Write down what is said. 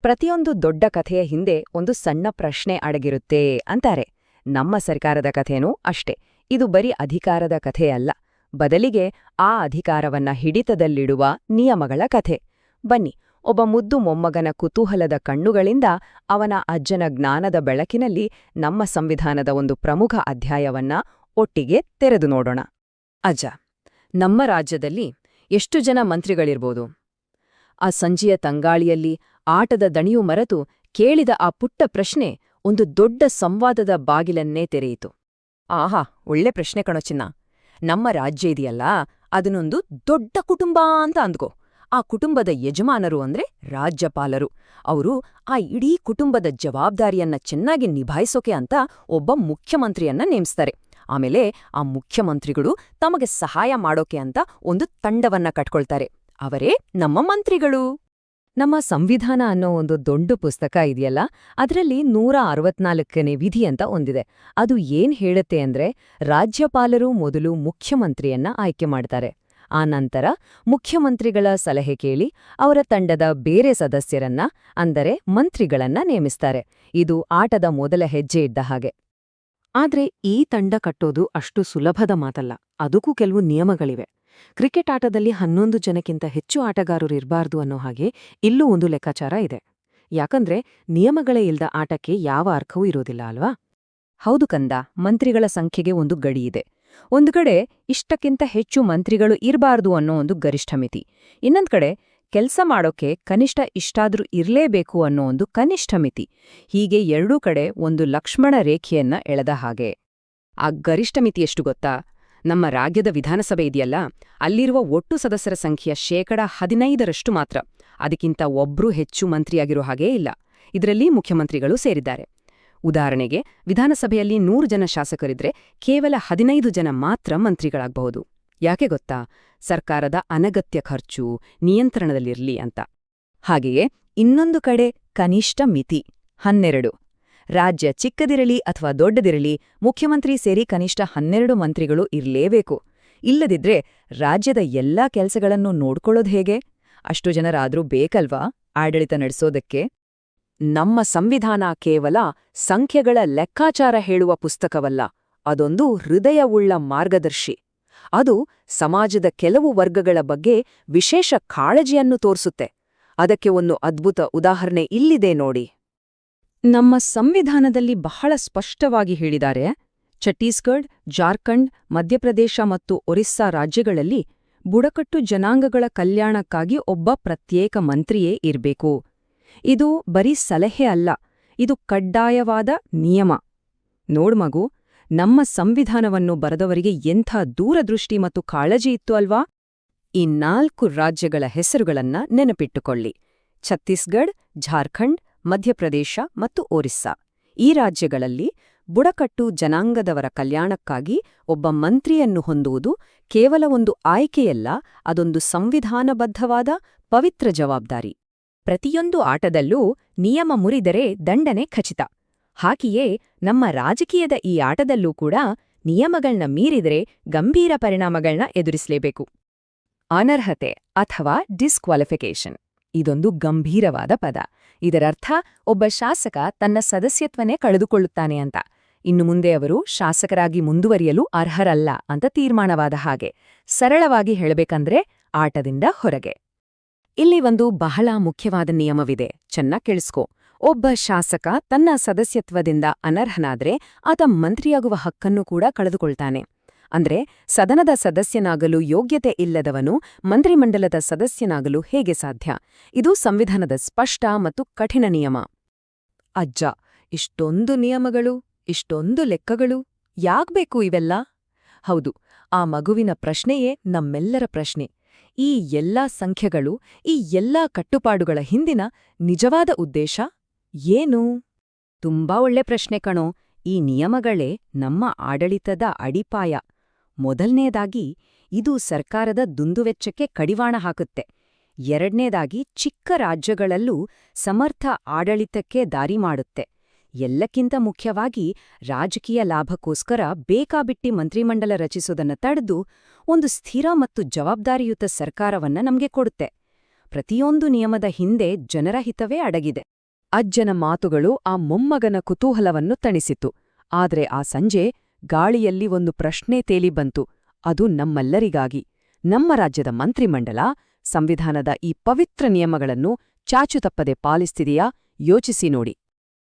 ಪ್ರತಿಯೊಂದು ದೊಡ್ಡ ಕಥೆಯ ಹಿಂದೆ ಒಂದು ಸಣ್ಣ ಪ್ರಶ್ನೆ ಅಡಗಿರುತ್ತೆ ಅಂತಾರೆ. ನಮ್ಮ ಸರ್ಕಾರದ ಕಥೆನೂ ಅಷ್ಟೇ. ಇದು ಬರೀ ಅಧಿಕಾರದ ಕಥೆಯಲ್ಲ, ಬದಲಿಗೆ ಆ ಅಧಿಕಾರವನ್ನ ಹಿಡಿತದಲ್ಲಿಡುವ ನಿಯಮಗಳ ಕಥೆ. ಬನ್ನಿ, ಒಬ್ಬ ಮುದ್ದು ಮೊಮ್ಮಗನ ಕುತೂಹಲದ ಕಣ್ಣುಗಳಿಂದ ಅವನ ಅಜ್ಜನ ಜ್ಞಾನದ ಬೆಳಕಿನಲ್ಲಿ ನಮ್ಮ ಸಂವಿಧಾನದ ಒಂದು ಪ್ರಮುಖ ಅಧ್ಯಾಯವನ್ನ ಒಟ್ಟಿಗೆ ತೆರೆದು ನೋಡೋಣ. ಅಜ್ಜ, ನಮ್ಮ ರಾಜ್ಯದಲ್ಲಿ ಎಷ್ಟು ಜನ ಮಂತ್ರಿಗಳಿರ್ಬೋದು? ಆ ಸಂಜೆಯ ತಂಗಾಳಿಯಲ್ಲಿ ಆಟದ ದಣಿಯು ಮರೆತು ಕೇಳಿದ ಆ ಪುಟ್ಟ ಪ್ರಶ್ನೆ ಒಂದು ದೊಡ್ಡ ಸಂವಾದದ ಬಾಗಿಲನ್ನೇ ತೆರೆಯಿತು. ಆಹಾ, ಒಳ್ಳೆ ಪ್ರಶ್ನೆ ಕಣೋ ಚಿನ್ನ. ನಮ್ಮ ರಾಜ್ಯ ಇದೆಯಲ್ಲ, ಅದನ್ನೊಂದು ದೊಡ್ಡ ಕುಟುಂಬ ಅಂತ ಅಂದ್ಕೋ. ಆ ಕುಟುಂಬದ ಯಜಮಾನರು ಅಂದ್ರೆ ರಾಜ್ಯಪಾಲರು. ಅವರು ಆ ಇಡೀ ಕುಟುಂಬದ ಜವಾಬ್ದಾರಿಯನ್ನ ಚೆನ್ನಾಗಿ ನಿಭಾಯಿಸೋಕೆ ಅಂತ ಒಬ್ಬ ಮುಖ್ಯಮಂತ್ರಿಯನ್ನ ನೇಮಿಸ್ತಾರೆ. ಆಮೇಲೆ ಆ ಮುಖ್ಯಮಂತ್ರಿಗಳು ತಮಗೆ ಸಹಾಯ ಮಾಡೋಕೆ ಅಂತ ಒಂದು ತಂಡವನ್ನ ಕಟ್ಕೊಳ್ತಾರೆ. ಅವರೇ ನಮ್ಮ ಮಂತ್ರಿಗಳು. ನಮ್ಮ ಸಂವಿಧಾನ ಅನ್ನೋ ಒಂದು ದೊಡ್ಡ ಪುಸ್ತಕ ಇದೆಯಲ್ಲ, ಅದರಲ್ಲಿ 164ನೇ ವಿಧಿ ಅಂತ ಒಂದಿದೆ. ಅದು ಏನ್ ಹೇಳುತ್ತೆ ಅಂದ್ರೆ, ರಾಜ್ಯಪಾಲರು ಮೊದಲು ಮುಖ್ಯಮಂತ್ರಿಯನ್ನ ಆಯ್ಕೆ ಮಾಡ್ತಾರೆ. ಆ ನಂತರ ಮುಖ್ಯಮಂತ್ರಿಗಳ ಸಲಹೆ ಕೇಳಿ ಅವರ ತಂಡದ ಬೇರೆ ಸದಸ್ಯರನ್ನ, ಅಂದರೆ ಮಂತ್ರಿಗಳನ್ನ ನೇಮಿಸ್ತಾರೆ. ಇದು ಆಟದ ಮೊದಲ ಹೆಜ್ಜೆ ಇದ್ದ ಹಾಗೆ. ಆದ್ರೆ ಈ ತಂಡ ಕಟ್ಟೋದು ಅಷ್ಟು ಸುಲಭದ ಮಾತಲ್ಲ. ಅದಕ್ಕೂ ಕೆಲವು ನಿಯಮಗಳಿವೆ. ಕ್ರಿಕೆಟ್ ಆಟದಲ್ಲಿ 11 ಜನಕ್ಕಿಂತ ಹೆಚ್ಚು ಆಟಗಾರರು ಇರಬಾರ್ದು ಅನ್ನೋ ಹಾಗೆ ಇಲ್ಲೂ ಒಂದು ಲೆಕ್ಕಾಚಾರ ಇದೆ. ಯಾಕಂದ್ರೆ ನಿಯಮಗಳೇ ಇಲ್ದ ಆಟಕ್ಕೆ ಯಾವ ಅರ್ಥವೂ ಇರೋದಿಲ್ಲ ಅಲ್ವಾ? ಹೌದು ಕಂದ, ಮಂತ್ರಿಗಳ ಸಂಖ್ಯೆಗೆ ಒಂದು ಗಡಿ ಇದೆ. ಒಂದು ಕಡೆ ಇಷ್ಟಕ್ಕಿಂತ ಹೆಚ್ಚು ಮಂತ್ರಿಗಳು ಇರಬಾರ್ದು ಅನ್ನೋ ಒಂದು ಗರಿಷ್ಠ ಮಿತಿ. ಇನ್ನೊಂದ್ ಕಡೆ ಕೆಲ್ಸ ಮಾಡೋಕೆ ಕನಿಷ್ಠ ಇಷ್ಟಾದ್ರೂ ಇರ್ಲೇಬೇಕು ಅನ್ನೋ ಒಂದು ಕನಿಷ್ಠ ಮಿತಿ. ಹೀಗೆ ಎರಡೂ ಕಡೆ ಒಂದು ಲಕ್ಷ್ಮಣ ರೇಖೆಯನ್ನ ಎಳೆದ ಹಾಗೆ. ಆ ಗರಿಷ್ಠ ಮಿತಿ ಎಷ್ಟು ಗೊತ್ತಾ? ನಮ್ಮ ರಾಜ್ಯದ ವಿಧಾನಸಭೆ ಇದೆಯಲ್ಲ, ಅಲ್ಲಿರುವ ಒಟ್ಟು ಸದಸ್ಯರ ಸಂಖ್ಯೆಯ 15% ಮಾತ್ರ. ಅದಕ್ಕಿಂತ ಒಬ್ರೂ ಹೆಚ್ಚು ಮಂತ್ರಿಯಾಗಿರೋ ಹಾಗೇ ಇಲ್ಲ. ಇದರಲ್ಲಿ ಮುಖ್ಯಮಂತ್ರಿಗಳು ಸೇರಿದ್ದಾರೆ. ಉದಾಹರಣೆಗೆ, ವಿಧಾನಸಭೆಯಲ್ಲಿ 100 ಜನ ಶಾಸಕರಿದ್ರೆ ಕೇವಲ 15 ಜನ ಮಾತ್ರ ಮಂತ್ರಿಗಳಾಗಬಹುದು. ಯಾಕೆ ಗೊತ್ತಾ? ಸರ್ಕಾರದ ಅನಗತ್ಯ ಖರ್ಚು ನಿಯಂತ್ರಣದಲ್ಲಿರ್ಲಿ ಅಂತ. ಹಾಗೆಯೇ ಇನ್ನೊಂದು ಕಡೆ ಕನಿಷ್ಠ ಮಿತಿ 12. ರಾಜ್ಯ ಚಿಕ್ಕದಿರಲಿ ಅಥವಾ ದೊಡ್ಡದಿರಲಿ, ಮುಖ್ಯಮಂತ್ರಿ ಸೇರಿ ಕನಿಷ್ಠ 12 ಮಂತ್ರಿಗಳು ಇರ್ಲೇಬೇಕು. ಇಲ್ಲದಿದ್ರೆ ರಾಜ್ಯದ ಎಲ್ಲಾ ಕೆಲಸಗಳನ್ನು ನೋಡ್ಕೊಳ್ಳೋದು ಹೇಗೆ? ಅಷ್ಟು ಜನರಾದ್ರೂ ಬೇಕಲ್ವಾ ಆಡಳಿತ ನಡೆಸೋದಕ್ಕೆ? ನಮ್ಮ ಸಂವಿಧಾನ ಕೇವಲ ಸಂಖ್ಯೆಗಳ ಲೆಕ್ಕಾಚಾರ ಹೇಳುವ ಪುಸ್ತಕವಲ್ಲ, ಅದೊಂದು ಹೃದಯವುಳ್ಳ ಮಾರ್ಗದರ್ಶಿ. ಅದು ಸಮಾಜದ ಕೆಲವು ವರ್ಗಗಳ ಬಗ್ಗೆ ವಿಶೇಷ ಕಾಳಜಿಯನ್ನು ತೋರಿಸುತ್ತೆ. ಅದಕ್ಕೆ ಒಂದು ಅದ್ಭುತ ಉದಾಹರಣೆ ಇಲ್ಲಿದೆ ನೋಡಿ. ನಮ್ಮ ಸಂವಿಧಾನದಲ್ಲಿ ಬಹಳ ಸ್ಪಷ್ಟವಾಗಿ ಹೇಳಿದ್ದಾರೆ, ಛತ್ತೀಸ್ಗಢ್, ಜಾರ್ಖಂಡ್, ಮಧ್ಯಪ್ರದೇಶ ಮತ್ತು ಒರಿಸ್ಸಾ ರಾಜ್ಯಗಳಲ್ಲಿ ಬುಡಕಟ್ಟು ಜನಾಂಗಗಳ ಕಲ್ಯಾಣಕ್ಕಾಗಿ ಒಬ್ಬ ಪ್ರತ್ಯೇಕ ಮಂತ್ರಿಯೇ ಇರ್ಬೇಕು. ಇದು ಬರೀ ಸಲಹೆ ಅಲ್ಲ, ಇದು ಕಡ್ಡಾಯವಾದ ನಿಯಮ. ನೋಡ್ಮಗು, ನಮ್ಮ ಸಂವಿಧಾನವನ್ನು ಬರೆದವರಿಗೆ ಎಂಥ ದೂರದೃಷ್ಟಿ ಮತ್ತು ಕಾಳಜಿ ಇತ್ತು ಅಲ್ವಾ? ಈ 4 ರಾಜ್ಯಗಳ ಹೆಸರುಗಳನ್ನ ನೆನಪಿಟ್ಟುಕೊಳ್ಳಿ: ಛತ್ತೀಸ್ಗಢ್, ಜಾರ್ಖಂಡ್, ಮಧ್ಯಪ್ರದೇಶ ಮತ್ತು ಒರಿಸ್ಸಾ. ಈ ರಾಜ್ಯಗಳಲ್ಲಿ ಬುಡಕಟ್ಟು ಜನಾಂಗದವರ ಕಲ್ಯಾಣಕ್ಕಾಗಿ ಒಬ್ಬ ಮಂತ್ರಿಯನ್ನು ಹೊಂದುವುದು ಕೇವಲ ಒಂದು ಆಯ್ಕೆಯಲ್ಲ, ಅದೊಂದು ಸಂವಿಧಾನಬದ್ಧವಾದ ಪವಿತ್ರ ಜವಾಬ್ದಾರಿ. ಪ್ರತಿಯೊಂದು ಆಟದಲ್ಲೂ ನಿಯಮ ಮುರಿದರೆ ದಂಡನೆ ಖಚಿತ. ಹಾಗೆಯೇ ನಮ್ಮ ರಾಜಕೀಯದ ಈ ಆಟದಲ್ಲೂ ಕೂಡ ನಿಯಮಗಳನ್ನ ಮೀರಿದರೆ ಗಂಭೀರ ಪರಿಣಾಮಗಳನ್ನ ಎದುರಿಸಲೇಬೇಕು. ಅನರ್ಹತೆ ಅಥವಾ ಡಿಸ್ಕ್ವಾಲಿಫಿಕೇಷನ್ ಇದೊಂದು ಗಂಭೀರವಾದ ಪದ. ಇದರರ್ಥ ಒಬ್ಬ ಶಾಸಕ ತನ್ನ ಸದಸ್ಯತ್ವನೇ ಕಳೆದುಕೊಳ್ಳುತ್ತಾನೆ ಅಂತ. ಇನ್ನು ಮುಂದೆ ಅವರು ಶಾಸಕರಾಗಿ ಮುಂದುವರಿಯಲು ಅರ್ಹರಲ್ಲ ಅಂತ ತೀರ್ಮಾನವಾದ ಹಾಗೆ. ಸರಳವಾಗಿ ಹೇಳಬೇಕಂದ್ರೆ ಆಟದಿಂದ ಹೊರಗೆ. ಇಲ್ಲಿ ಒಂದು ಬಹಳ ಮುಖ್ಯವಾದ ನಿಯಮವಿದೆ, ಚೆನ್ನಾಗಿ ಕೇಳಿಸ್ಕೋ. ಒಬ್ಬ ಶಾಸಕ ತನ್ನ ಸದಸ್ಯತ್ವದಿಂದ ಅನರ್ಹನಾದ್ರೆ ಆತ ಮಂತ್ರಿಯಾಗುವ ಹಕ್ಕನ್ನು ಕೂಡ ಕಳೆದುಕೊಳ್ತಾನೆ. ಅಂದ್ರೆ ಸದನದ ಸದಸ್ಯನಾಗಲು ಯೋಗ್ಯತೆ ಇಲ್ಲದವನು ಮಂತ್ರಿಮಂಡಲದ ಸದಸ್ಯನಾಗಲು ಹೇಗೆ ಸಾಧ್ಯ? ಇದು ಸಂವಿಧಾನದ ಸ್ಪಷ್ಟ ಮತ್ತು ಕಠಿಣ ನಿಯಮ. ಅಜ್ಜ, ಇಷ್ಟೊಂದು ನಿಯಮಗಳು, ಇಷ್ಟೊಂದು ಲೆಕ್ಕಗಳು, ಯಾಕ್ಬೇಕು ಇವೆಲ್ಲ? ಹೌದು, ಆ ಮಗುವಿನ ಪ್ರಶ್ನೆಯೇ ನಮ್ಮೆಲ್ಲರ ಪ್ರಶ್ನೆ. ಈ ಎಲ್ಲಾ ಸಂಖ್ಯೆಗಳು, ಈ ಎಲ್ಲಾ ಕಟ್ಟುಪಾಡುಗಳ ಹಿಂದಿನ ನಿಜವಾದ ಉದ್ದೇಶ ಏನು? ತುಂಬಾ ಒಳ್ಳೆ ಪ್ರಶ್ನೆ ಕಣೋ. ಈ ನಿಯಮಗಳೇ ನಮ್ಮ ಆಡಳಿತದ ಅಡಿಪಾಯ. ಮೊದಲನೇದಾಗಿ, ಇದು ಸರ್ಕಾರದ ದುಂದುವೆಚ್ಚಕ್ಕೆ ಕಡಿವಾಣ ಹಾಕುತ್ತೆ. ಎರಡನೇದಾಗಿ, ಚಿಕ್ಕ ರಾಜ್ಯಗಳಲ್ಲೂ ಸಮರ್ಥ ಆಡಳಿತಕ್ಕೆ ದಾರಿ ಮಾಡುತ್ತೆ. ಎಲ್ಲಕ್ಕಿಂತ ಮುಖ್ಯವಾಗಿ, ರಾಜಕೀಯ ಲಾಭಕ್ಕೋಸ್ಕರ ಬೇಕಾಬಿಟ್ಟಿ ಮಂತ್ರಿಮಂಡಲ ರಚಿಸೋದನ್ನ ತಡೆದು ಒಂದು ಸ್ಥಿರ ಮತ್ತು ಜವಾಬ್ದಾರಿಯುತ ಸರ್ಕಾರವನ್ನ ನಮ್ಗೆ ಕೊಡುತ್ತೆ. ಪ್ರತಿಯೊಂದು ನಿಯಮದ ಹಿಂದೆ ಜನರ ಹಿತವೇ ಅಡಗಿದೆ. ಅಜ್ಜನ ಮಾತುಗಳು ಆ ಮೊಮ್ಮಗನ ಕುತೂಹಲವನ್ನು ತಣಿಸಿತು. ಆದ್ರೆ ಆ ಸಂಜೆ ಗಾಳಿಯಲ್ಲಿ ಒಂದು ಪ್ರಶ್ನೆ ತೇಲಿ ಬಂತು. ಅದು ನಮ್ಮೆಲ್ಲರಿಗಾಗಿ. ನಮ್ಮ ರಾಜ್ಯದ ಮಂತ್ರಿಮಂಡಲ ಸಂವಿಧಾನದ ಈ ಪವಿತ್ರ ನಿಯಮಗಳನ್ನು ಚಾಚುತಪ್ಪದೆ ಪಾಲಿಸ್ತಿದೆಯಾ? ಯೋಚಿಸಿ ನೋಡಿ.